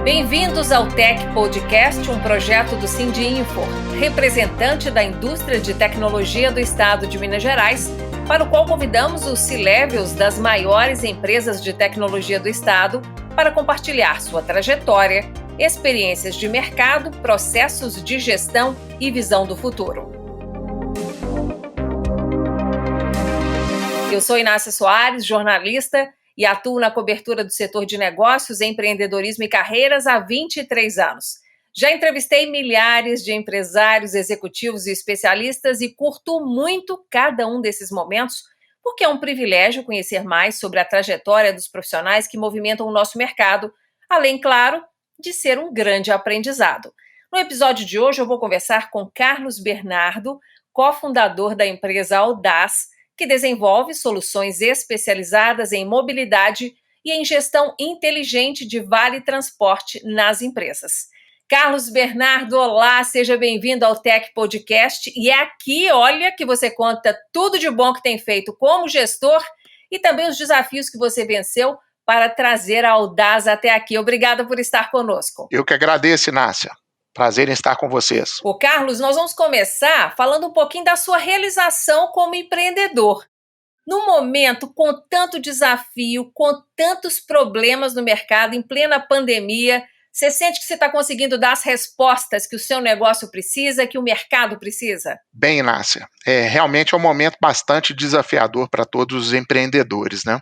Bem-vindos ao Tech Podcast, um projeto do Sindinfo, representante da indústria de tecnologia do estado de Minas Gerais, para o qual convidamos os C-Levels das maiores empresas de tecnologia do estado para compartilhar sua trajetória, experiências de mercado, processos de gestão e visão do futuro. Eu sou Inácia Soares, jornalista, e atuo na cobertura do setor de negócios, empreendedorismo e carreiras há 23 anos. Já entrevistei milhares de empresários, executivos e especialistas e curto muito cada um desses momentos, porque é um privilégio conhecer mais sobre a trajetória dos profissionais que movimentam o nosso mercado, além, claro, de ser um grande aprendizado. No episódio de hoje eu vou conversar com Carlos Bernardo, cofundador da empresa Audaz, que desenvolve soluções especializadas em mobilidade e em gestão inteligente de vale transporte nas empresas. Carlos Bernardo, olá, seja bem-vindo ao Tech Podcast. E é aqui, olha, que você conta tudo de bom que tem feito como gestor e também os desafios que você venceu para trazer a Audaz até aqui. Obrigada por estar conosco. Eu que agradeço, Inácia. Prazer em estar com vocês. Ô, Carlos, nós vamos começar falando um pouquinho da sua realização como empreendedor. No momento, com tanto desafio, com tantos problemas no mercado, em plena pandemia, você sente que você está conseguindo dar as respostas que o seu negócio precisa, que o mercado precisa? Bem, Inácia, realmente é um momento bastante desafiador para todos os empreendedores, né?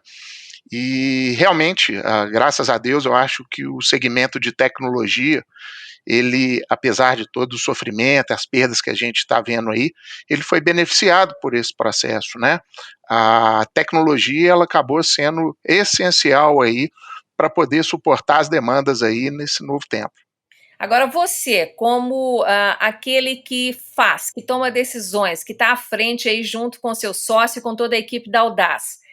E realmente, graças a Deus, eu acho que o segmento de tecnologia, ele, apesar de todo o sofrimento, as perdas que a gente está vendo aí, ele foi beneficiado por esse processo, né? A tecnologia, ela acabou sendo essencial aí para poder suportar as demandas aí nesse novo tempo. Agora você, como aquele que faz, que toma decisões, que está à frente aí junto com seu sócio e com toda a equipe da Audaz,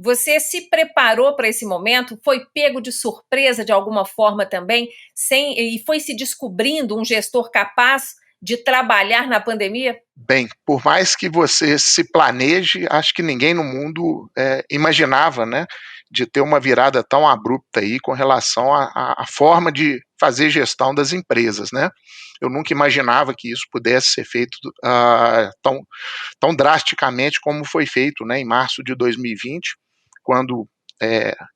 você se preparou para esse momento? Foi pego de surpresa de alguma forma também? E foi se descobrindo um gestor capaz de trabalhar na pandemia? Bem, por mais que você se planeje, acho que ninguém no mundo imaginava, né, de ter uma virada tão abrupta aí com relação à forma de fazer gestão das empresas, né? Eu nunca imaginava que isso pudesse ser feito tão drasticamente como foi feito, né, em março de 2020, quando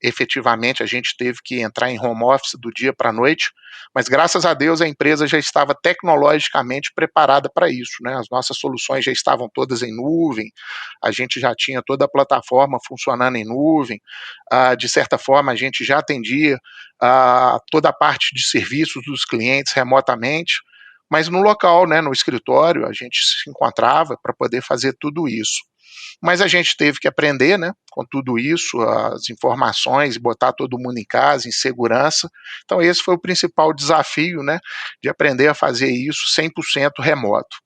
efetivamente a gente teve que entrar em home office do dia para a noite, mas graças a Deus a empresa já estava tecnologicamente preparada para isso, né? As nossas soluções já estavam todas em nuvem, a gente já tinha toda a plataforma funcionando em nuvem, de certa forma a gente já atendia toda a parte de serviços dos clientes remotamente, mas no local, né, no escritório, a gente se encontrava para poder fazer tudo isso. Mas a gente teve que aprender, né, com tudo isso, as informações, botar todo mundo em casa, em segurança. Então esse foi o principal desafio, né, de aprender a fazer isso 100% remoto.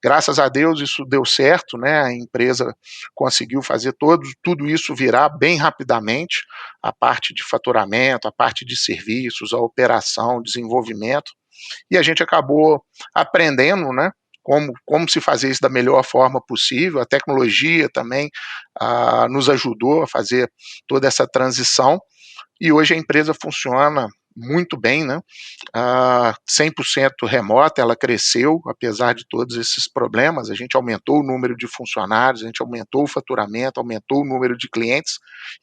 Graças a Deus isso deu certo, né, a empresa conseguiu fazer tudo isso virar bem rapidamente, a parte de faturamento, a parte de serviços, a operação, desenvolvimento, e a gente acabou aprendendo, né, como se fazer isso da melhor forma possível. A tecnologia também nos ajudou a fazer toda essa transição, e hoje a empresa funciona muito bem, né? 100% remota, ela cresceu, apesar de todos esses problemas, a gente aumentou o número de funcionários, a gente aumentou o faturamento, aumentou o número de clientes,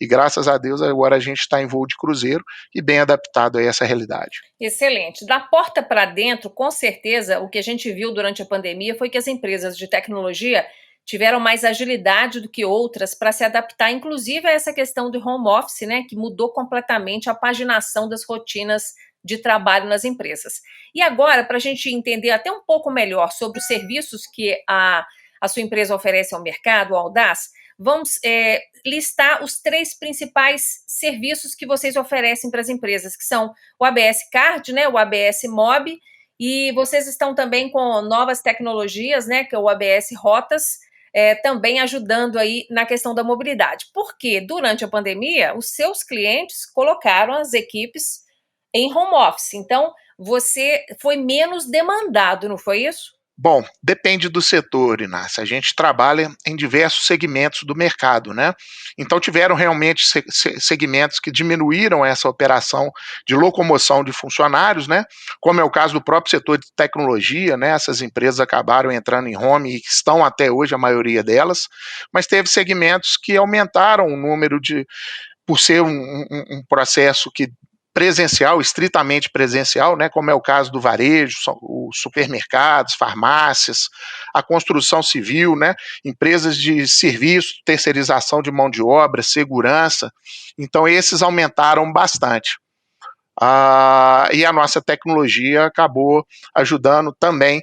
e graças a Deus agora a gente está em voo de cruzeiro e bem adaptado a essa realidade. Excelente. Da porta para dentro, com certeza, o que a gente viu durante a pandemia foi que as empresas de tecnologia tiveram mais agilidade do que outras para se adaptar, inclusive a essa questão do home office, né, que mudou completamente a paginação das rotinas de trabalho nas empresas. E agora, para a gente entender até um pouco melhor sobre os serviços que a sua empresa oferece ao mercado, ao Audaz, vamos listar os 3 principais serviços que vocês oferecem para as empresas, que são o ABS Card, né, o ABS Mob, e vocês estão também com novas tecnologias, né, que é o ABS Rotas, também ajudando aí na questão da mobilidade. Porque durante a pandemia, os seus clientes colocaram as equipes em home office. Então, você foi menos demandado, não foi isso? Bom, depende do setor, Inácio. A gente trabalha em diversos segmentos do mercado, né? Então tiveram realmente segmentos que diminuíram essa operação de locomoção de funcionários, né? Como é o caso do próprio setor de tecnologia, né? Essas empresas acabaram entrando em home e estão até hoje a maioria delas, mas teve segmentos que aumentaram o número de, por ser um processo que presencial, estritamente presencial, né, como é o caso do varejo, os supermercados, farmácias, a construção civil, né, empresas de serviço, terceirização de mão de obra, segurança. Então, esses aumentaram bastante. E a nossa tecnologia acabou ajudando também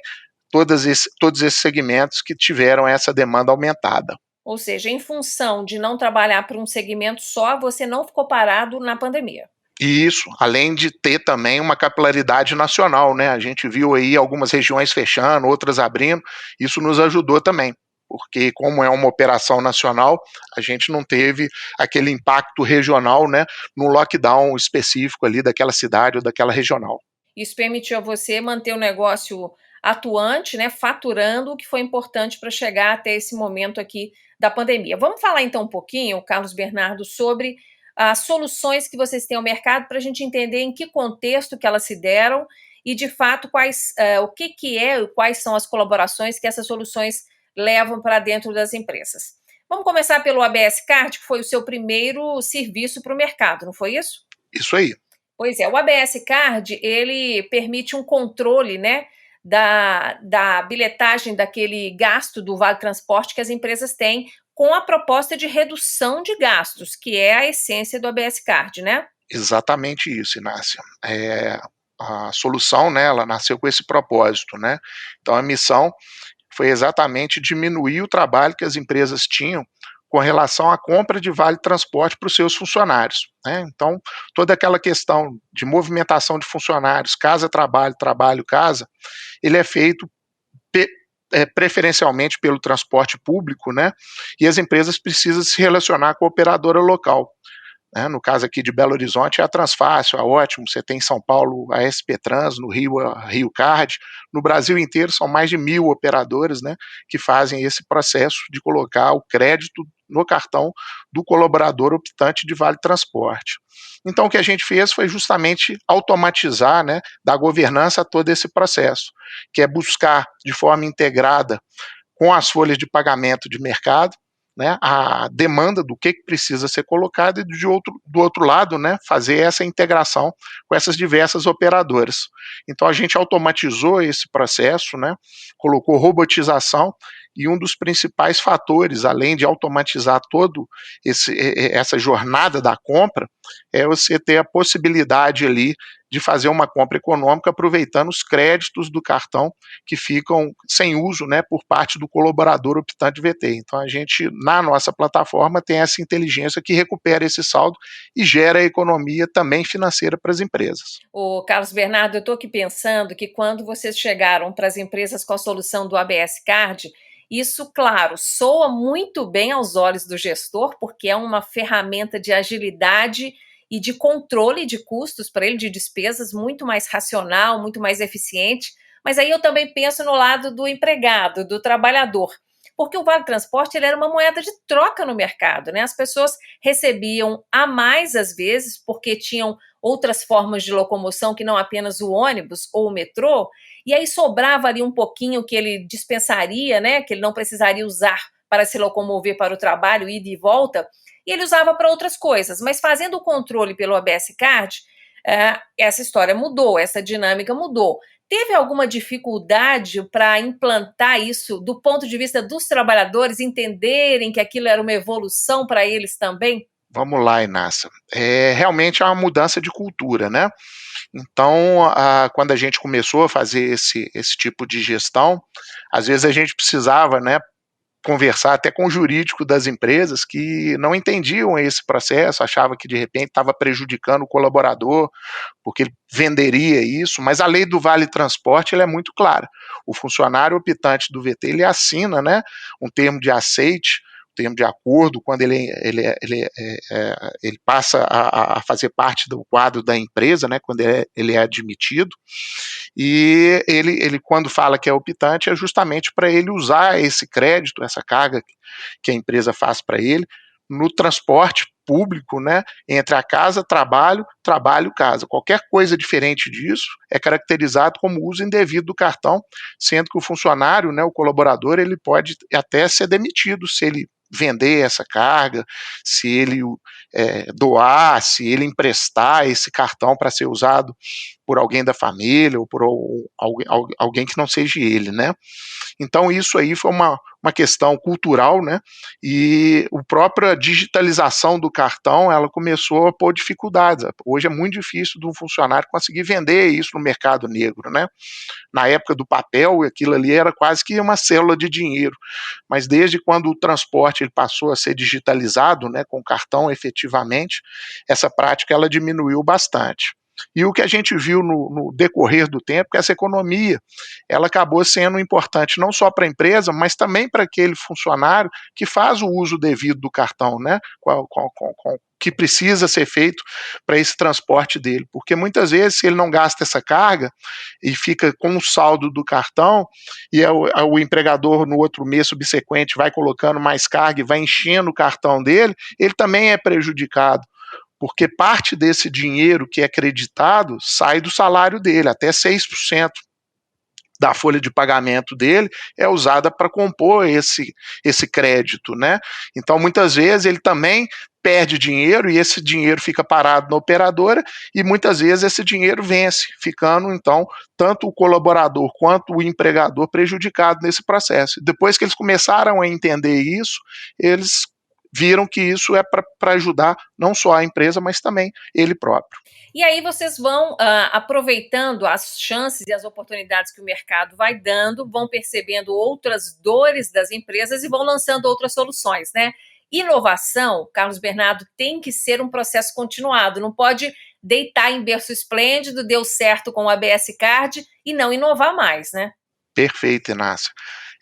todos esses segmentos que tiveram essa demanda aumentada. Ou seja, em função de não trabalhar para um segmento só, você não ficou parado na pandemia. E isso, além de ter também uma capilaridade nacional, né? A gente viu aí algumas regiões fechando, outras abrindo, isso nos ajudou também, porque como é uma operação nacional, a gente não teve aquele impacto regional, né, no lockdown específico ali daquela cidade ou daquela regional. Isso permitiu a você manter o negócio atuante, né, faturando, o que foi importante para chegar até esse momento aqui da pandemia. Vamos falar então um pouquinho, Carlos Bernardo, sobre as soluções que vocês têm ao mercado para a gente entender em que contexto que elas se deram e, de fato, o que é e quais são as colaborações que essas soluções levam para dentro das empresas. Vamos começar pelo ABS Card, que foi o seu primeiro serviço para o mercado, não foi isso? Isso aí. Pois é, o ABS Card, ele permite um controle, né, da bilhetagem daquele gasto do Vale Transporte que as empresas têm com a proposta de redução de gastos, que é a essência do ABS Card, né? Exatamente isso, Inácia. A solução, né, ela nasceu com esse propósito, né? Então a missão foi exatamente diminuir o trabalho que as empresas tinham com relação à compra de vale transporte para os seus funcionários, né? Então, toda aquela questão de movimentação de funcionários, casa-trabalho, trabalho-casa, ele é feito preferencialmente pelo transporte público, né? E as empresas precisam se relacionar com a operadora local. Né? No caso aqui de Belo Horizonte é a Transfácil, a Ótimo, você tem em São Paulo a SP Trans, no Rio a Rio Card, no Brasil inteiro são mais de 1.000 operadoras, né, que fazem esse processo de colocar o crédito no cartão do colaborador optante de Vale Transporte. Então o que a gente fez foi justamente automatizar, né, dar governança a todo esse processo, que é buscar de forma integrada com as folhas de pagamento de mercado, né, a demanda do que precisa ser colocado e do outro lado, né, fazer essa integração com essas diversas operadoras. Então a gente automatizou esse processo, né, colocou robotização e um dos principais fatores, além de automatizar todo essa jornada da compra, é você ter a possibilidade ali de fazer uma compra econômica aproveitando os créditos do cartão que ficam sem uso, né, por parte do colaborador optante VT. Então a gente, na nossa plataforma, tem essa inteligência que recupera esse saldo e gera economia também financeira para as empresas. O Carlos Bernardo, eu estou aqui pensando que quando vocês chegaram para as empresas com a solução do ABS Card, isso, claro, soa muito bem aos olhos do gestor, porque é uma ferramenta de agilidade e de controle de custos para ele, de despesas, muito mais racional, muito mais eficiente. Mas aí eu também penso no lado do empregado, do trabalhador, porque o Vale Transporte ele era uma moeda de troca no mercado, né? As pessoas recebiam a mais às vezes, porque tinham outras formas de locomoção que não apenas o ônibus ou o metrô, e aí sobrava ali um pouquinho que ele dispensaria, né? Que ele não precisaria usar para se locomover para o trabalho, ida e volta, e ele usava para outras coisas. Mas fazendo o controle pelo ABS Card, essa história mudou, essa dinâmica mudou. Teve alguma dificuldade para implantar isso do ponto de vista dos trabalhadores entenderem que aquilo era uma evolução para eles também? Vamos lá, Inácia. Realmente é uma mudança de cultura, né? Então, quando a gente começou a fazer esse tipo de gestão, às vezes a gente precisava, né, conversar até com o jurídico das empresas que não entendiam esse processo, achava que de repente estava prejudicando o colaborador, porque ele venderia isso, mas a lei do Vale Transporte ela é muito clara. O funcionário optante do VT ele assina, né, um termo de aceite, termo de acordo, quando ele passa a fazer parte do quadro da empresa, né, quando ele é admitido, e ele quando fala que é optante é justamente para ele usar esse crédito, essa carga que a empresa faz para ele, no transporte público, né, entre a casa, trabalho, trabalho, casa. Qualquer coisa diferente disso é caracterizado como uso indevido do cartão, sendo que o funcionário, né, o colaborador, ele pode até ser demitido se ele vender essa carga, se ele doar, se ele emprestar esse cartão para ser usado por alguém da família ou por alguém que não seja ele, né? Então isso aí foi uma questão cultural, né? E a própria digitalização do cartão, ela começou a pôr dificuldades. Hoje é muito difícil do funcionário conseguir vender isso no mercado negro, né? Na época do papel, aquilo ali era quase que uma célula de dinheiro. Mas desde quando o transporte ele passou a ser digitalizado, né, com cartão efetivamente, essa prática ela diminuiu bastante. E o que a gente viu no decorrer do tempo, que essa economia, ela acabou sendo importante não só para a empresa, mas também para aquele funcionário que faz o uso devido do cartão, né? Que precisa ser feito para esse transporte dele. Porque muitas vezes, se ele não gasta essa carga e fica com o saldo do cartão, e o empregador no outro mês subsequente vai colocando mais carga e vai enchendo o cartão dele, ele também é prejudicado porque parte desse dinheiro que é creditado sai do salário dele, até 6% da folha de pagamento dele é usada para compor esse crédito, né? Então, muitas vezes, ele também perde dinheiro e esse dinheiro fica parado na operadora e muitas vezes esse dinheiro vence, ficando, então, tanto o colaborador quanto o empregador prejudicado nesse processo. Depois que eles começaram a entender isso, eles viram que isso é para ajudar não só a empresa, mas também ele próprio. E aí vocês vão aproveitando as chances e as oportunidades que o mercado vai dando, vão percebendo outras dores das empresas e vão lançando outras soluções, né? Inovação, Carlos Bernardo, tem que ser um processo continuado, não pode deitar em berço esplêndido, deu certo com o ABS Card e não inovar mais, né? Perfeito, Inácio.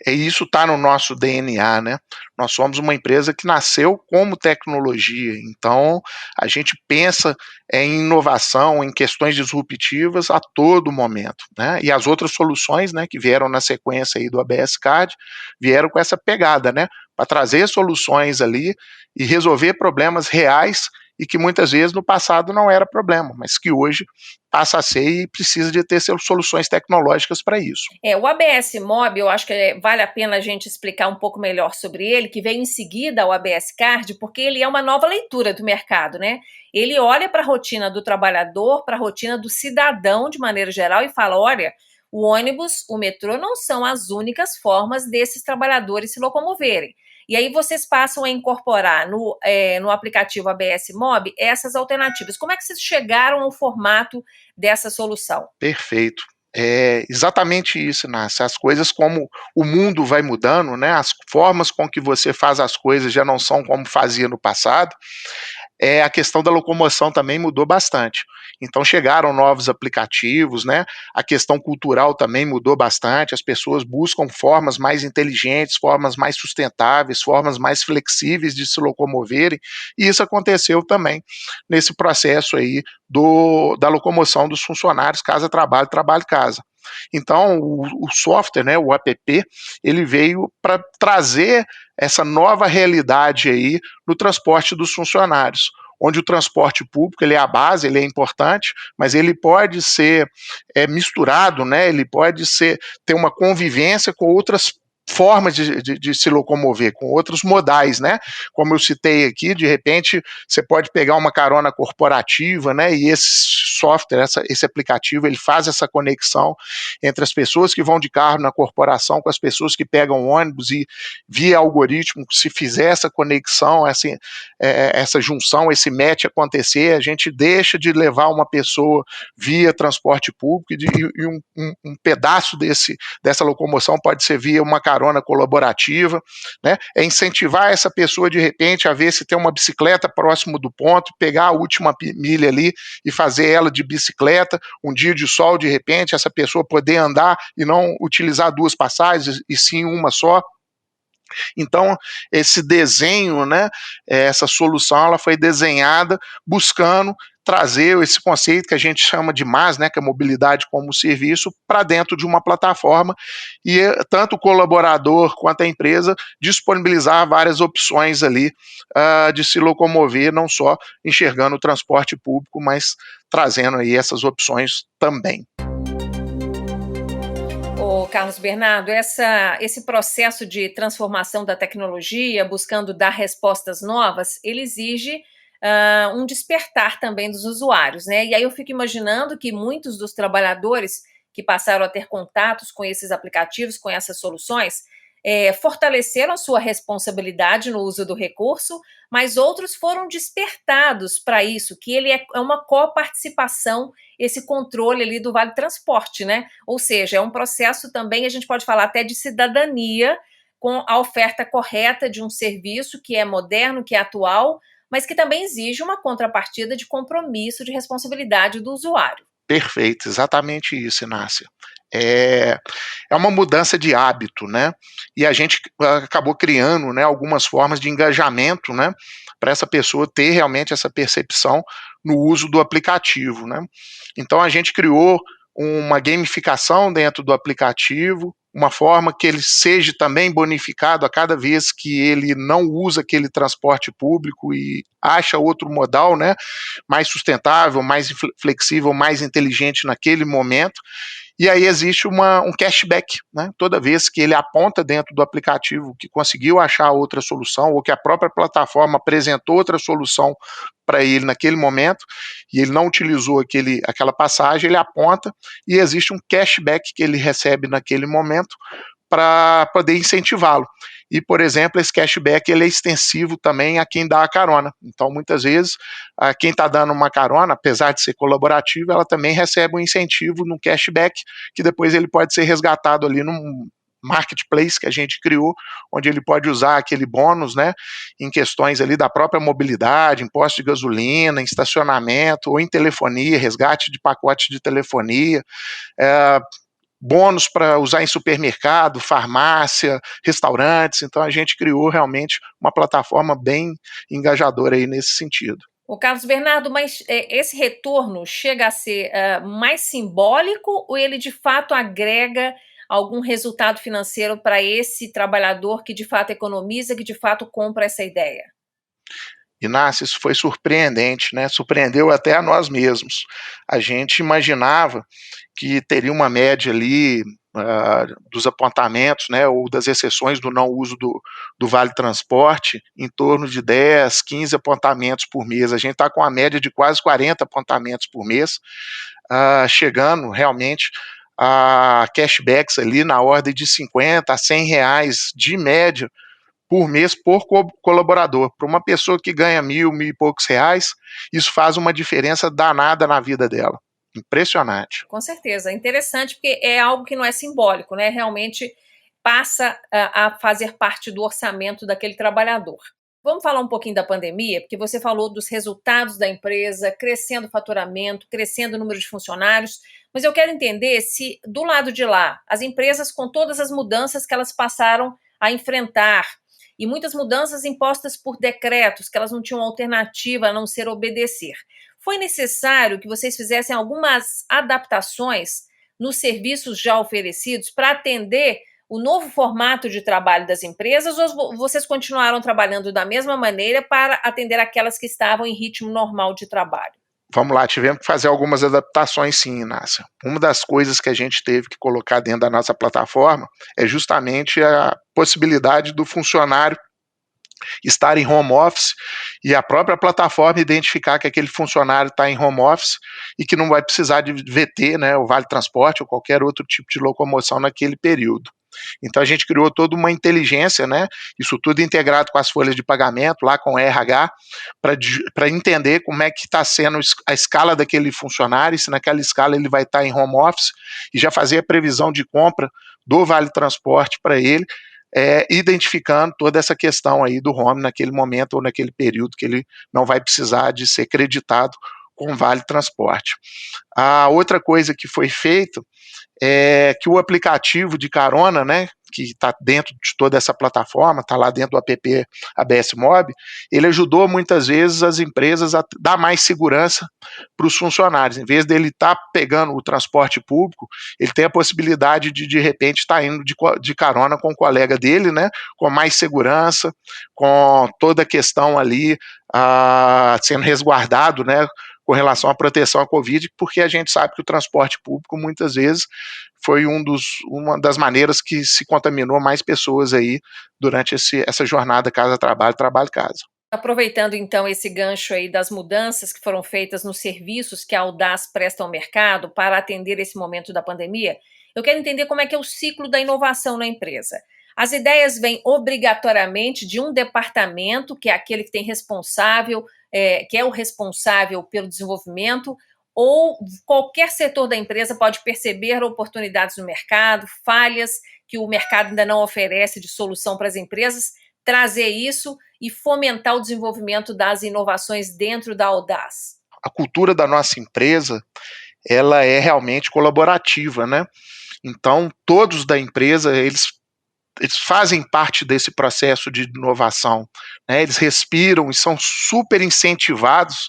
Isso está no nosso DNA, né? Nós somos uma empresa que nasceu como tecnologia, então a gente pensa em inovação, em questões disruptivas a todo momento, né? E as outras soluções, né, que vieram na sequência aí do ABS Card, vieram com essa pegada, né? Para trazer soluções ali e resolver problemas reais e que muitas vezes no passado não era problema, mas que hoje passa a ser e precisa de ter soluções tecnológicas para isso. O ABS Mob, eu acho que vale a pena a gente explicar um pouco melhor sobre ele, que veio em seguida ao ABS Card, porque ele é uma nova leitura do mercado, né? Ele olha para a rotina do trabalhador, para a rotina do cidadão de maneira geral e fala, olha, o ônibus, o metrô não são as únicas formas desses trabalhadores se locomoverem. E aí vocês passam a incorporar no aplicativo ABS Mob essas alternativas. Como é que vocês chegaram ao formato dessa solução? Perfeito. É exatamente isso, Nassi. As coisas como o mundo vai mudando, né? As formas com que você faz as coisas já não são como fazia no passado. A questão da locomoção também mudou bastante. Então chegaram novos aplicativos, né? A questão cultural também mudou bastante. As pessoas buscam formas mais inteligentes, formas mais sustentáveis, formas mais flexíveis de se locomoverem. E isso aconteceu também nesse processo aí da locomoção dos funcionários casa trabalho, trabalho casa. Então o software, né, o app, ele veio para trazer essa nova realidade aí no transporte dos funcionários, onde o transporte público ele é a base, ele é importante, mas ele pode ser misturado, né? Ele pode ter uma convivência com outras formas de se locomover, com outros modais, né? Como eu citei aqui, de repente você pode pegar uma carona corporativa, né? E esse software, esse aplicativo, ele faz essa conexão entre as pessoas que vão de carro na corporação com as pessoas que pegam ônibus e via algoritmo, se fizer essa conexão, essa junção, esse match acontecer, a gente deixa de levar uma pessoa via transporte público e um pedaço dessa locomoção pode ser via uma carona colaborativa, né? É incentivar essa pessoa de repente a ver se tem uma bicicleta próximo do ponto, pegar a última milha ali e fazer ela de bicicleta, um dia de sol de repente essa pessoa poder andar e não utilizar duas passagens e sim uma só. Então, esse desenho, né, essa solução, ela foi desenhada buscando trazer esse conceito que a gente chama de MaaS, né, que é mobilidade como serviço, para dentro de uma plataforma e tanto o colaborador quanto a empresa disponibilizar várias opções ali de se locomover, não só enxergando o transporte público, mas trazendo aí essas opções também. Ô, Carlos Bernardo, esse processo de transformação da tecnologia, buscando dar respostas novas, ele exige um despertar também dos usuários, né? E aí eu fico imaginando que muitos dos trabalhadores que passaram a ter contatos com esses aplicativos, com essas soluções, fortaleceram a sua responsabilidade no uso do recurso, mas outros foram despertados para isso, que ele é uma coparticipação, esse controle ali do Vale Transporte, né? Ou seja, é um processo também, a gente pode falar até de cidadania, com a oferta correta de um serviço que é moderno, que é atual, mas que também exige uma contrapartida de compromisso, de responsabilidade do usuário. Perfeito, exatamente isso, Inácia. É, é uma mudança de hábito, né? E a gente acabou criando, né, algumas formas de engajamento, né, para essa pessoa ter realmente essa percepção no uso do aplicativo, né? Então a gente criou uma gamificação dentro do aplicativo, uma forma que ele seja também bonificado a cada vez que ele não usa aquele transporte público e acha outro modal, né, mais sustentável, mais flexível, mais inteligente naquele momento. E aí existe um cashback, né? Toda vez que ele aponta dentro do aplicativo que conseguiu achar outra solução ou que a própria plataforma apresentou outra solução para ele naquele momento e ele não utilizou aquela passagem, ele aponta e existe um cashback que ele recebe naquele momento para poder incentivá-lo. E, por exemplo, esse cashback ele é extensivo também a quem dá a carona. Então, muitas vezes, quem está dando uma carona, apesar de ser colaborativa, ela também recebe um incentivo no cashback, que depois ele pode ser resgatado ali num marketplace que a gente criou, onde ele pode usar aquele bônus, né, em questões ali da própria mobilidade, imposto de gasolina, em estacionamento, ou em telefonia, resgate de pacote de telefonia, bônus para usar em supermercado, farmácia, restaurantes. Então a gente criou realmente uma plataforma bem engajadora aí nesse sentido. O Carlos Bernardo, mas esse retorno chega a ser mais simbólico ou ele de fato agrega algum resultado financeiro para esse trabalhador que de fato economiza, que de fato compra essa ideia? Inácio, isso foi surpreendente, né? Surpreendeu até a nós mesmos. A gente imaginava que teria uma média ali dos apontamentos, né, ou das exceções do não uso do Vale Transporte, em torno de 10, 15 apontamentos por mês. A gente está com uma média de quase 40 apontamentos por mês, chegando realmente a cashbacks ali na ordem de 50 a 100 reais de média por mês por colaborador. Para uma pessoa que ganha mil e poucos reais, isso faz uma diferença danada na vida dela. Impressionante. Com certeza, interessante porque é algo que não é simbólico, né? Realmente passa a fazer parte do orçamento daquele trabalhador. Vamos falar um pouquinho da pandemia, porque você falou dos resultados da empresa, crescendo o faturamento, crescendo o número de funcionários, mas eu quero entender se do lado de lá, as empresas com todas as mudanças que elas passaram a enfrentar, e muitas mudanças impostas por decretos, que elas não tinham alternativa a não ser obedecer. Foi necessário que vocês fizessem algumas adaptações nos serviços já oferecidos para atender o novo formato de trabalho das empresas ou vocês continuaram trabalhando da mesma maneira para atender aquelas que estavam em ritmo normal de trabalho? Vamos lá, tivemos que fazer algumas adaptações sim, Inácia. Uma das coisas que a gente teve que colocar dentro da nossa plataforma é justamente a possibilidade do funcionário estar em home office e a própria plataforma identificar que aquele funcionário está em home office e que não vai precisar de VT, né, o Vale Transporte ou qualquer outro tipo de locomoção naquele período. Então a gente criou toda uma inteligência, né? Isso tudo integrado com as folhas de pagamento, lá com o RH, para entender como é que está sendo a escala daquele funcionário, se naquela escala ele vai estar em home office, e já fazer a previsão de compra do Vale Transporte para ele, identificando toda essa questão aí do home naquele momento ou naquele período que ele não vai precisar de ser creditado com Vale Transporte. A outra coisa que foi feito é que o aplicativo de carona, né, que está dentro de toda essa plataforma, está lá dentro do app ABS Mob, ele ajudou muitas vezes as empresas a dar mais segurança para os funcionários. Em vez dele estar pegando o transporte público, ele tem a possibilidade de repente, estar indo de carona com o colega dele, né, com mais segurança, com toda a questão ali sendo resguardado, né, com relação à proteção à Covid, porque a gente sabe que o transporte público, muitas vezes, foi uma das maneiras que se contaminou mais pessoas aí durante essa jornada casa-trabalho, trabalho-casa. Aproveitando então esse gancho aí das mudanças que foram feitas nos serviços que a Audaz presta ao mercado para atender esse momento da pandemia, eu quero entender como é que é o ciclo da inovação na empresa. As ideias vêm obrigatoriamente de um departamento, que é aquele que tem responsável, que é o responsável pelo desenvolvimento, ou qualquer setor da empresa pode perceber oportunidades no mercado, falhas que o mercado ainda não oferece de solução para as empresas, trazer isso e fomentar o desenvolvimento das inovações dentro da Audaz? A cultura da nossa empresa, ela é realmente colaborativa, né? Então, todos da empresa, eles fazem parte desse processo de inovação, né? Eles respiram e são super incentivados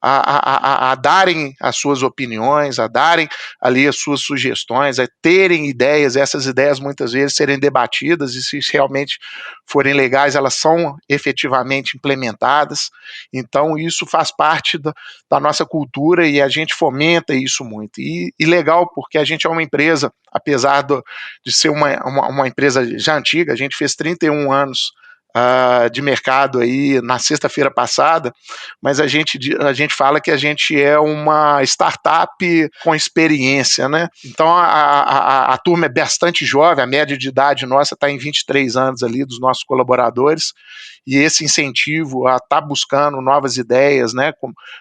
a darem as suas opiniões, a darem ali as suas sugestões, a terem ideias, essas ideias muitas vezes serem debatidas e se realmente forem legais, elas são efetivamente implementadas. Então isso faz parte da nossa cultura e a gente fomenta isso muito. E legal porque a gente é uma empresa, apesar de ser uma empresa já antiga, a gente fez 31 anos de mercado aí na sexta-feira passada, mas a gente fala que a gente é uma startup com experiência, né? Então a turma é bastante jovem, a média de idade nossa está em 23 anos ali dos nossos colaboradores, e esse incentivo a estar buscando novas ideias, né,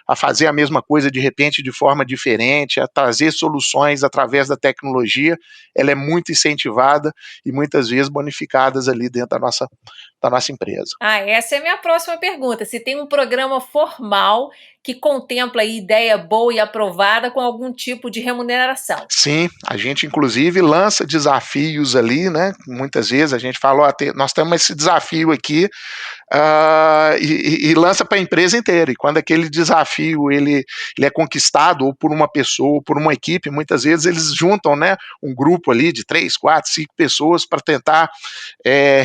a fazer a mesma coisa de repente de forma diferente, a trazer soluções através da tecnologia, ela é muito incentivada e muitas vezes bonificadas ali dentro da nossa empresa. Essa é a minha próxima pergunta. Se tem um programa formal que contempla aí ideia boa e aprovada com algum tipo de remuneração. Sim, a gente inclusive lança desafios ali, né? Muitas vezes a gente fala, nós temos esse desafio aqui, e lança para a empresa inteira. E quando aquele desafio ele é conquistado ou por uma pessoa ou por uma equipe, muitas vezes eles juntam, né, um grupo ali de 3, 4, 5 pessoas para tentar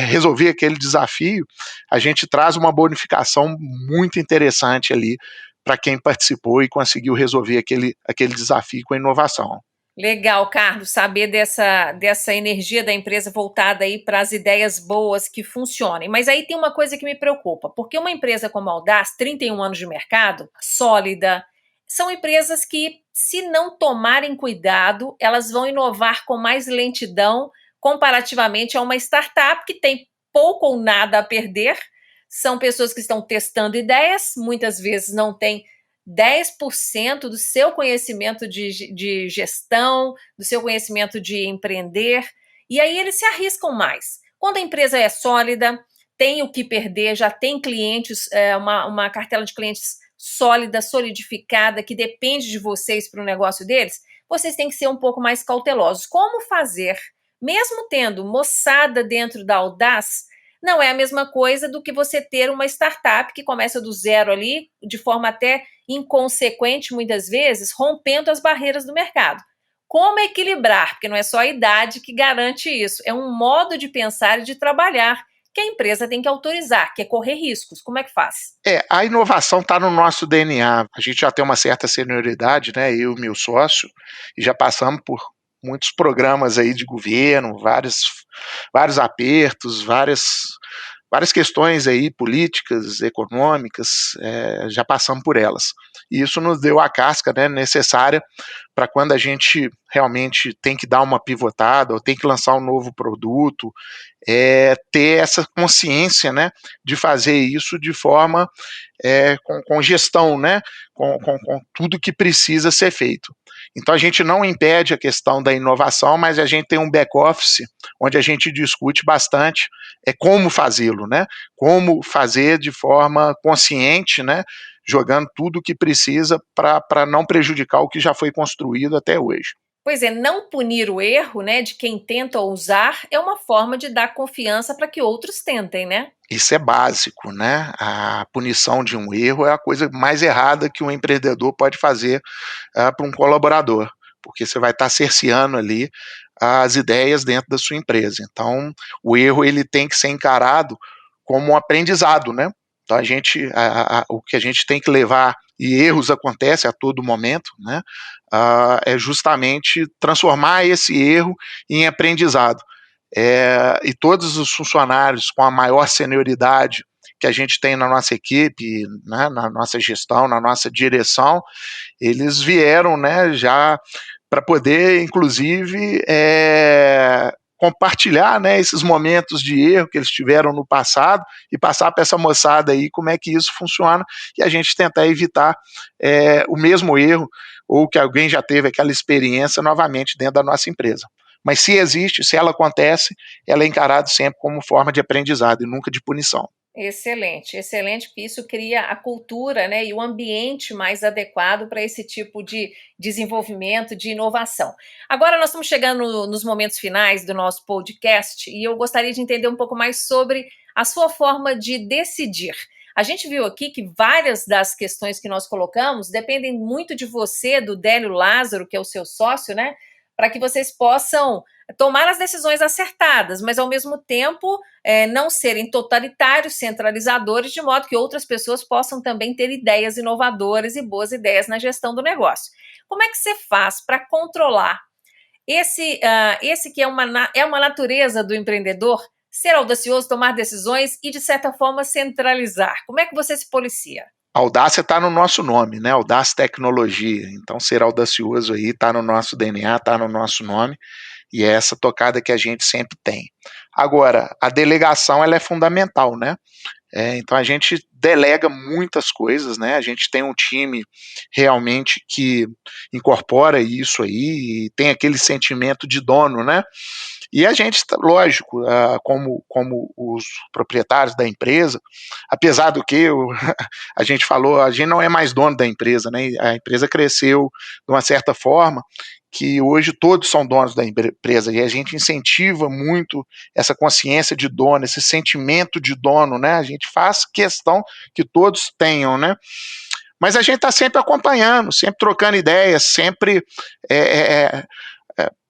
resolver aquele desafio. A gente traz uma bonificação muito interessante ali para quem participou e conseguiu resolver aquele desafio com a inovação. Legal, Carlos, saber dessa energia da empresa voltada aí para as ideias boas que funcionem. Mas aí tem uma coisa que me preocupa, porque uma empresa como a Audaz, 31 anos de mercado, sólida, são empresas que, se não tomarem cuidado, elas vão inovar com mais lentidão comparativamente a uma startup que tem pouco ou nada a perder. São pessoas que estão testando ideias, muitas vezes não têm 10% do seu conhecimento de gestão, do seu conhecimento de empreender, e aí eles se arriscam mais. Quando a empresa é sólida, tem o que perder, já tem clientes, uma cartela de clientes sólida, solidificada, que depende de vocês para o negócio deles, vocês têm que ser um pouco mais cautelosos. Como fazer, mesmo tendo moçada dentro da Audaz, não é a mesma coisa do que você ter uma startup que começa do zero ali, de forma até inconsequente, muitas vezes, rompendo as barreiras do mercado. Como equilibrar? Porque não é só a idade que garante isso, é um modo de pensar e de trabalhar que a empresa tem que autorizar, que é correr riscos. Como é que faz? A inovação está no nosso DNA. A gente já tem uma certa senioridade, né? Eu e meu sócio, e já passamos por muitos programas aí de governo, vários apertos, várias questões aí políticas, econômicas, já passamos por elas. E isso nos deu a casca, né, necessária para quando a gente realmente tem que dar uma pivotada ou tem que lançar um novo produto, ter essa consciência, né, de fazer isso de forma com gestão, né, com tudo que precisa ser feito. Então a gente não impede a questão da inovação, mas a gente tem um back-office onde a gente discute bastante como fazê-lo, né? Como fazer de forma consciente, né? Jogando tudo o que precisa para não prejudicar o que já foi construído até hoje. Pois é, não punir o erro, né, de quem tenta ousar é uma forma de dar confiança para que outros tentem, né? Isso é básico, né? A punição de um erro é a coisa mais errada que um empreendedor pode fazer para um colaborador, porque você vai estar cerceando ali as ideias dentro da sua empresa. Então, o erro ele tem que ser encarado como um aprendizado, né? Então, o que a gente tem que levar, e erros acontecem a todo momento, né? É justamente transformar esse erro em aprendizado. E todos os funcionários com a maior senioridade que a gente tem na nossa equipe, né, na nossa gestão, na nossa direção, eles vieram, né, já para poder, inclusive, compartilhar, né, esses momentos de erro que eles tiveram no passado e passar para essa moçada aí como é que isso funciona e a gente tentar evitar o mesmo erro ou que alguém já teve aquela experiência novamente dentro da nossa empresa. Mas se existe, se ela acontece, ela é encarada sempre como forma de aprendizado e nunca de punição. Excelente, excelente, porque isso cria a cultura, né, e o ambiente mais adequado para esse tipo de desenvolvimento, de inovação. Agora nós estamos chegando nos momentos finais do nosso podcast e eu gostaria de entender um pouco mais sobre a sua forma de decidir. A gente viu aqui que várias das questões que nós colocamos dependem muito de você, do Délio Lázaro, que é o seu sócio, né, para que vocês possam tomar as decisões acertadas, mas ao mesmo tempo não serem totalitários, centralizadores, de modo que outras pessoas possam também ter ideias inovadoras e boas ideias na gestão do negócio. Como é que você faz para controlar esse que é uma natureza do empreendedor, ser audacioso, tomar decisões e, de certa forma, centralizar? Como é que você se policia? A audácia está no nosso nome, né? Audácia Tecnologia. Então, ser audacioso aí está no nosso DNA, está no nosso nome, e é essa tocada que a gente sempre tem. Agora, a delegação ela é fundamental, né? Então a gente delega muitas coisas, né? A gente tem um time realmente que incorpora isso aí e tem aquele sentimento de dono, né? E a gente, lógico, como os proprietários da empresa, apesar do que a gente falou, a gente não é mais dono da empresa, né? A empresa cresceu de uma certa forma que hoje todos são donos da empresa e a gente incentiva muito essa consciência de dono, esse sentimento de dono, né? A gente faz questão que todos tenham, né? Mas a gente está sempre acompanhando, sempre trocando ideias, sempre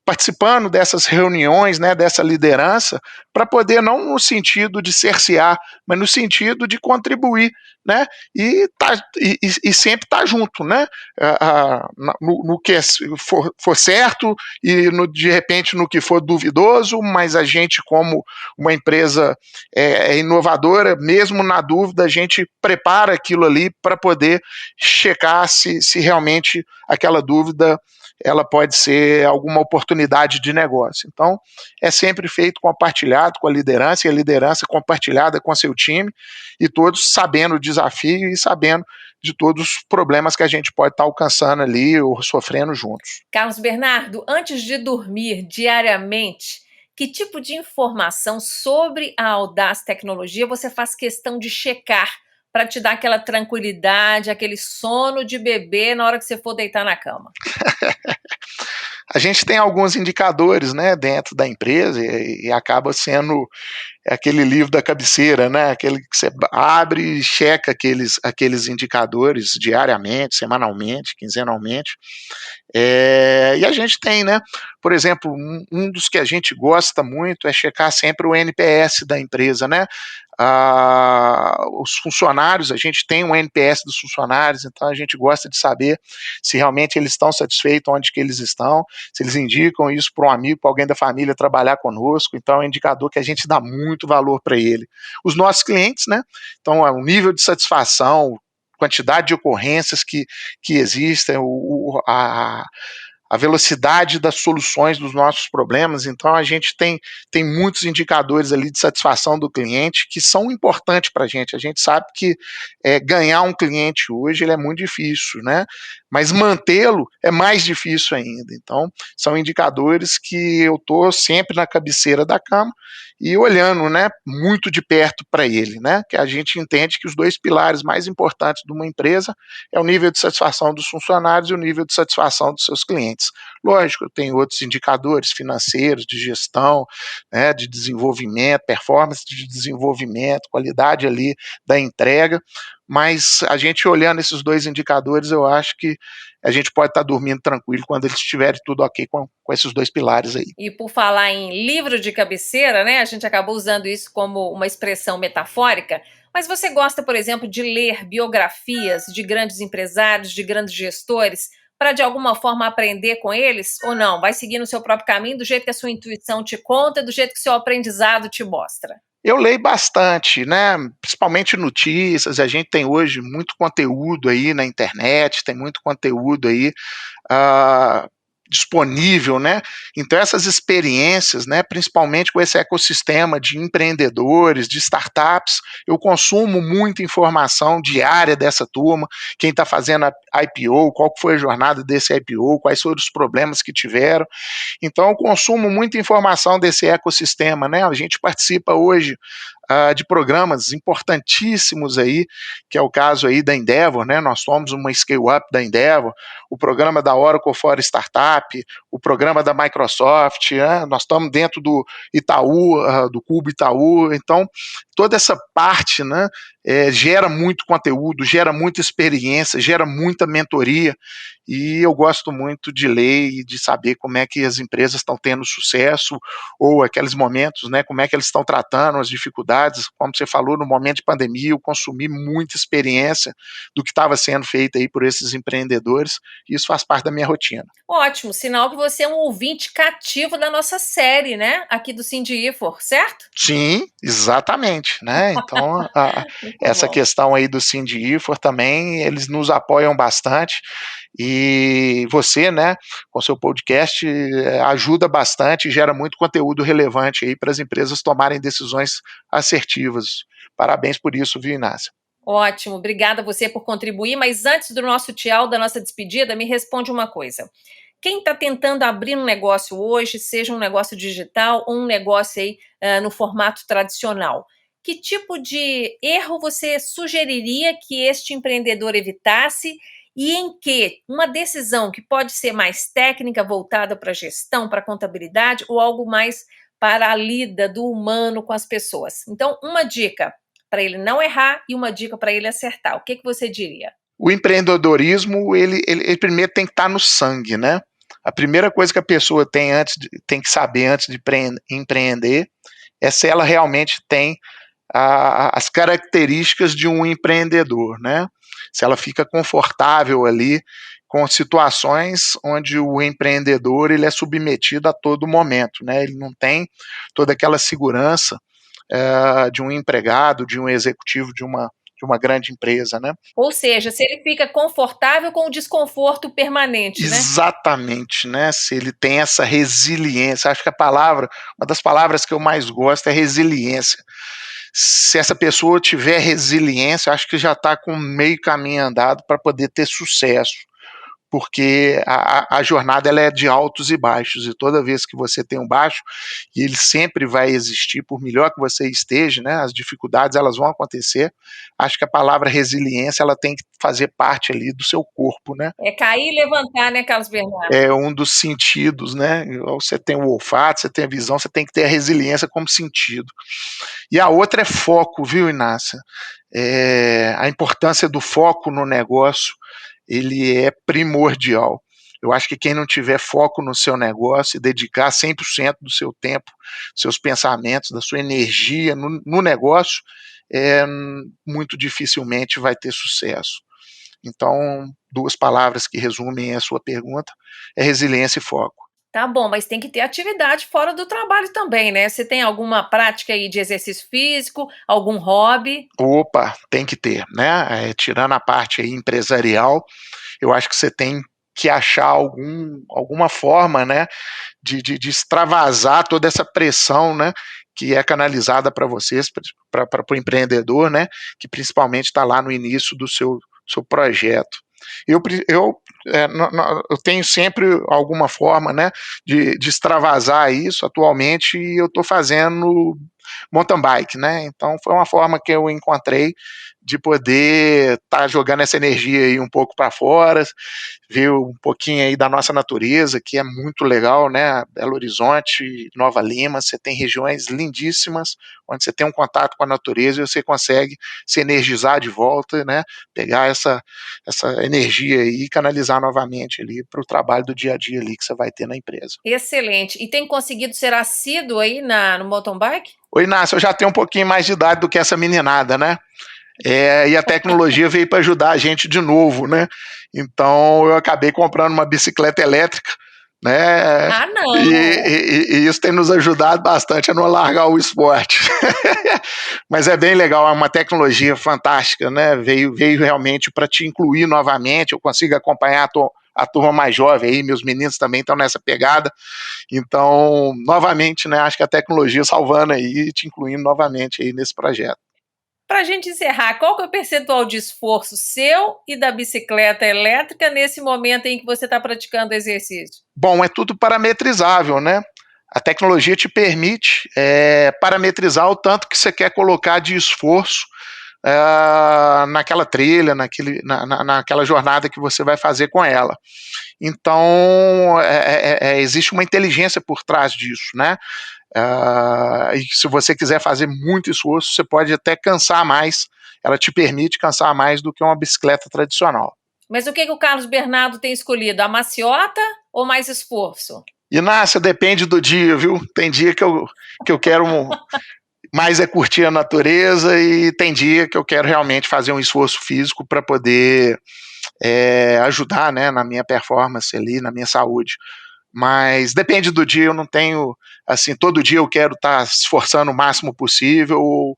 participando dessas reuniões, né, dessa liderança, para poder, não no sentido de cercear, mas no sentido de contribuir, né, e sempre estar junto, né, no que for certo e de repente no que for duvidoso, mas a gente como uma empresa inovadora, mesmo na dúvida, a gente prepara aquilo ali para poder checar se realmente aquela dúvida ela pode ser alguma oportunidade de negócio. Então, é sempre feito compartilhado com a liderança, e a liderança compartilhada com seu time, e todos sabendo o desafio e sabendo de todos os problemas que a gente pode estar alcançando ali ou sofrendo juntos. Carlos Bernardo, antes de dormir diariamente, que tipo de informação sobre a Audaz Tecnologia você faz questão de checar para te dar aquela tranquilidade, aquele sono de bebê na hora que você for deitar na cama? A gente tem alguns indicadores, né, dentro da empresa e acaba sendo aquele livro da cabeceira, né, aquele que você abre e checa aqueles indicadores diariamente, semanalmente, quinzenalmente. E a gente tem, né, por exemplo, um dos que a gente gosta muito é checar sempre o NPS da empresa, né? Os funcionários, a gente tem um NPS dos funcionários, então a gente gosta de saber se realmente eles estão satisfeitos onde que eles estão, se eles indicam isso para um amigo, para alguém da família trabalhar conosco, então é um indicador que a gente dá muito valor para ele. Os nossos clientes, né? Então, o nível de satisfação, quantidade de ocorrências que existem, a velocidade das soluções dos nossos problemas. Então, a gente tem muitos indicadores ali de satisfação do cliente que são importantes para a gente. A gente sabe que ganhar um cliente hoje ele é muito difícil, né? Mas mantê-lo é mais difícil ainda. Então, são indicadores que eu estou sempre na cabeceira da cama e olhando, né, muito de perto para ele, né? Que a gente entende que os dois pilares mais importantes de uma empresa é o nível de satisfação dos funcionários e o nível de satisfação dos seus clientes. diferentes. Lógico, eu tenho outros indicadores financeiros, de gestão, né, de desenvolvimento, performance de desenvolvimento, qualidade ali da entrega, mas a gente olhando esses dois indicadores, eu acho que a gente pode estar dormindo tranquilo quando eles estiverem tudo ok com esses dois pilares aí. E por falar em livro de cabeceira, né? A gente acabou usando isso como uma expressão metafórica. Mas você gosta, por exemplo, de ler biografias de grandes empresários, de grandes gestores, para de alguma forma aprender com eles? Ou não? Vai seguir no seu próprio caminho, do jeito que a sua intuição te conta, do jeito que o seu aprendizado te mostra? Eu leio bastante, né, principalmente notícias, a gente tem hoje muito conteúdo aí na internet, tem muito conteúdo aí, ah, disponível, né, então essas experiências, né, principalmente com esse ecossistema de empreendedores, de startups, eu consumo muita informação diária dessa turma, quem está fazendo a IPO, qual foi a jornada desse IPO, quais foram os problemas que tiveram, então eu consumo muita informação desse ecossistema, né? A gente participa hoje de programas importantíssimos aí, que é o caso aí da Endeavor, né? Nós somos uma scale-up da Endeavor, o programa da Oracle for Startup, o programa da Microsoft, né? Nós estamos dentro do Itaú, do Cubo Itaú, então toda essa parte, né, gera muito conteúdo, gera muita experiência, gera muita mentoria, e eu gosto muito de ler e de saber como é que as empresas estão tendo sucesso, ou aqueles momentos, né, como é que eles estão tratando as dificuldades, como você falou, no momento de pandemia, eu consumi muita experiência do que estava sendo feito aí por esses empreendedores, e isso faz parte da minha rotina. Ótimo, sinal que você é um ouvinte cativo da nossa série, né? Aqui do Sindifor, certo? Sim, exatamente, né? Então, Muito essa bom. questão aí do Sindifor também, eles nos apoiam bastante, e você, né, com seu podcast, ajuda bastante e gera muito conteúdo relevante aí para as empresas tomarem decisões assertivas. Parabéns por isso, viu, Inácio? Ótimo, obrigada a você por contribuir, mas antes do nosso tchau, da nossa despedida, me responde uma coisa. Quem está tentando abrir um negócio hoje, seja um negócio digital ou um negócio aí no formato tradicional, que tipo de erro você sugeriria que este empreendedor evitasse e em que uma decisão que pode ser mais técnica, voltada para gestão, para contabilidade, ou algo mais para a lida do humano com as pessoas? Então, uma dica para ele não errar e uma dica para ele acertar. O que você diria? O empreendedorismo, ele primeiro tem que estar no sangue, né? A primeira coisa que a pessoa tem que saber antes de empreender é se ela realmente tem as características de um empreendedor, né? Se ela fica confortável ali com situações onde o empreendedor ele é submetido a todo momento, né? Ele não tem toda aquela segurança de um empregado, de um executivo de uma grande empresa, né? Ou seja, se ele fica confortável com o desconforto permanente, né? Exatamente, né? Se ele tem essa resiliência, acho que uma das palavras que eu mais gosto é resiliência. Se essa pessoa tiver resiliência, acho que já está com meio caminho andado para poder ter sucesso, porque a jornada ela é de altos e baixos, e toda vez que você tem um baixo, e ele sempre vai existir, por melhor que você esteja, né, as dificuldades elas vão acontecer, acho que a palavra resiliência ela tem que fazer parte ali do seu corpo, né? É cair e levantar, né, Carlos Bernardo? É um dos sentidos, né? Você tem o olfato, você tem a visão, você tem que ter a resiliência como sentido. E a outra é foco, viu, Inácia? A importância do foco no negócio, ele é primordial. Eu acho que quem não tiver foco no seu negócio e dedicar 100% do seu tempo, seus pensamentos, da sua energia no negócio, muito dificilmente vai ter sucesso. Então, duas palavras que resumem a sua pergunta é resiliência e foco. Tá bom, mas tem que ter atividade fora do trabalho também, né? Você tem alguma prática aí de exercício físico, algum hobby? Opa, tem que ter, né? Tirando a parte aí empresarial, eu acho que você tem que achar alguma forma, né, de extravasar toda essa pressão, né, que é canalizada para vocês, para o empreendedor, né, que principalmente está lá no início do seu projeto. Eu tenho sempre alguma forma, né, de extravasar isso. Atualmente eu estou fazendo mountain bike, né? Então foi uma forma que eu encontrei de poder estar jogando essa energia aí um pouco para fora, ver um pouquinho aí da nossa natureza, que é muito legal, né? Belo Horizonte, Nova Lima, você tem regiões lindíssimas, onde você tem um contato com a natureza e você consegue se energizar de volta, né? Pegar essa energia aí e canalizar novamente ali para o trabalho do dia a dia ali que você vai ter na empresa. Excelente. E tem conseguido ser assíduo aí no mountain bike? Ô Inácio, eu já tenho um pouquinho mais de idade do que essa meninada, né? E a tecnologia veio para ajudar a gente de novo, né? Então eu acabei comprando uma bicicleta elétrica, né? Ah, não! E isso tem nos ajudado bastante a não largar o esporte. Mas é bem legal, é uma tecnologia fantástica, né? Veio realmente para te incluir novamente. Eu consigo acompanhar a turma mais jovem aí, meus meninos também estão nessa pegada. Então, novamente, né? Acho que a tecnologia salvando aí e te incluindo novamente aí nesse projeto. Para a gente encerrar, qual que é o percentual de esforço seu e da bicicleta elétrica nesse momento em que você está praticando exercício? Bom, é tudo parametrizável, né? A tecnologia te permite parametrizar o tanto que você quer colocar de esforço naquela trilha, naquela jornada que você vai fazer com ela. Então, existe uma inteligência por trás disso, né? E se você quiser fazer muito esforço, você pode até cansar mais, ela te permite cansar mais do que uma bicicleta tradicional. Mas o que o Carlos Bernardo tem escolhido? A maciota ou mais esforço? Inácia, depende do dia, viu? Tem dia que eu quero mais curtir a natureza e tem dia que eu quero realmente fazer um esforço físico para poder ajudar, né, na minha performance ali, na minha saúde. Mas depende do dia, eu não tenho, assim, todo dia eu quero estar se esforçando o máximo possível, ou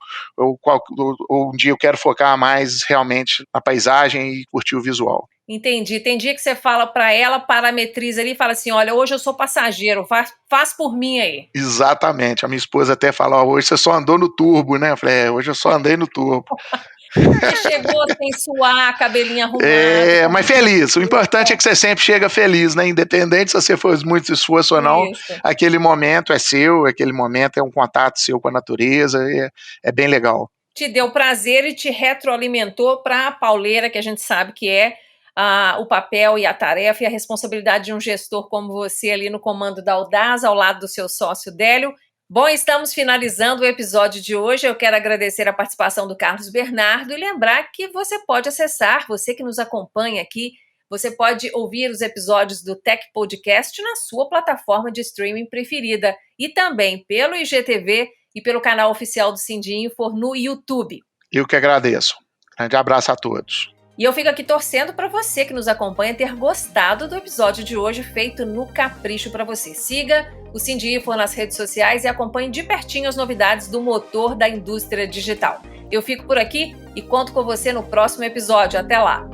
um dia eu quero focar mais realmente na paisagem e curtir o visual. Entendi. Tem dia que você fala para ela, parametriza ali e fala assim, olha, hoje eu sou passageiro, faz por mim aí. Exatamente. A minha esposa até fala, hoje você só andou no turbo, né? Eu falei, hoje eu só andei no turbo. Você chegou sem suar, cabelinho arrumado. Mas feliz. O importante é que você sempre chega feliz, né? Independente se você fez muito esforço ou não, Isso. aquele momento é seu, aquele momento é um contato seu com a natureza, é bem legal. Te deu prazer e te retroalimentou para a pauleira, que a gente sabe que é o papel e a tarefa e a responsabilidade de um gestor como você ali no comando da Audaz, ao lado do seu sócio Délio. Bom, estamos finalizando o episódio de hoje. Eu quero agradecer a participação do Carlos Bernardo e lembrar que você pode acessar, você que nos acompanha aqui, você pode ouvir os episódios do Tech Podcast na sua plataforma de streaming preferida e também pelo IGTV e pelo canal oficial do Sindinfo no YouTube. Eu que agradeço. Grande abraço a todos. E eu fico aqui torcendo para você que nos acompanha ter gostado do episódio de hoje feito no capricho para você. Siga o Sindinfo nas redes sociais e acompanhe de pertinho as novidades do motor da indústria digital. Eu fico por aqui e conto com você no próximo episódio. Até lá!